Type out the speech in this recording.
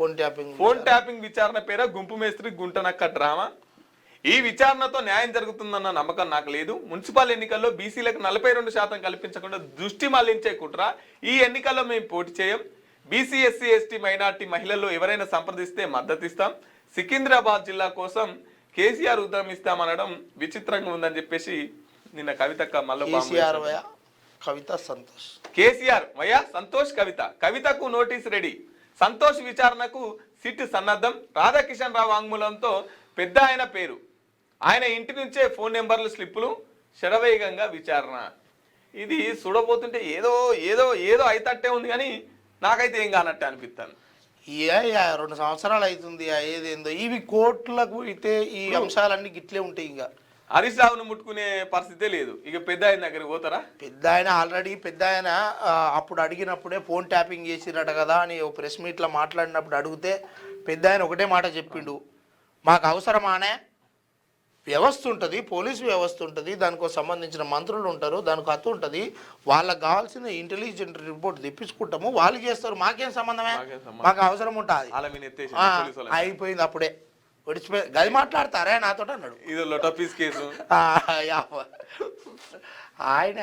Phone tapping విచారణ పేర గుంపు మేస్త్రి గుంటనక్క డ్రామా. ఈ విచారణతో న్యాయం జరుగుతుందన్న నమ్మకం నాకు లేదు. మున్సిపల్ ఎన్నికల్లో బీసీలకు 42% కల్పించకుండా దృష్టి మళ్లించే కుట్ర. ఈ ఎన్నికల్లో మేము పోటీ చేయం. బీసీ ఎస్సీ ఎస్టీ మైనార్టీ మహిళల్లో ఎవరైనా సంప్రదిస్తే మద్దతు ఇస్తాం. సికింద్రాబాద్ జిల్లా కోసం కేసీఆర్ ఉద్యమిస్తామనడం విచిత్రంగా ఉందని చెప్పేసి నిన్న కవితక్క కవిత సంతోష్ కేసీఆర్ వయా సంతోష్ కవితకు నోటీస్ రెడీ. సంతోష్ విచారణకు సిట్ సన్నద్ధం. రాధాకిషన్ రావు వాంగ్మూలంతో పెద్ద ఆయన పేరు, ఆయన ఇంటి నుంచే ఫోన్ నెంబర్లు స్లిప్పులు, శరవేగంగా విచారణ. ఇది చూడబోతుంటే ఏదో ఏదో ఏదో అయితట్టే ఉంది కానీ నాకైతే ఏం కానట్టే అనిపిస్తాను. 2 సంవత్సరాలు అవుతుంది ఏదేందో ఇవి కోర్టులకు అయితే ఈ అంశాలన్నీ గిట్లే ఉంటాయి. ఇంకా హరీష్ రావును ముట్టుకునే పరిస్థితే లేదు. ఇక పెద్ద ఆయన దగ్గరికి పోతారా? పెద్ద ఆయన ఆల్రెడీ పెద్ద ఆయన అప్పుడు అడిగినప్పుడే ఫోన్ ట్యాపింగ్ చేసిరట కదా అని ఓ ప్రెస్ మీట్లో మాట్లాడినప్పుడు అడిగితే పెద్ద ఆయన ఒకటే మాట చెప్పిండు, మాకు అవసరమానే వ్యవస్థ ఉంటుంది, పోలీసు వ్యవస్థ ఉంటుంది, దానికి సంబంధించిన మంత్రులు ఉంటారు, దానికి హత్తు ఉంటుంది, వాళ్ళకి కావాల్సిన ఇంటెలిజెంట్ రిపోర్ట్ తెప్పించుకుంటాము, వాళ్ళు చేస్తారు, మాకేం సంబంధమే, మాకు అవసరం ఉంటుంది. అయిపోయింది అప్పుడే విడిచిపోయి గది మాట్లాడతారే నాతో అన్నాడు. ఇది లొటపీస్ కేసు ఆయన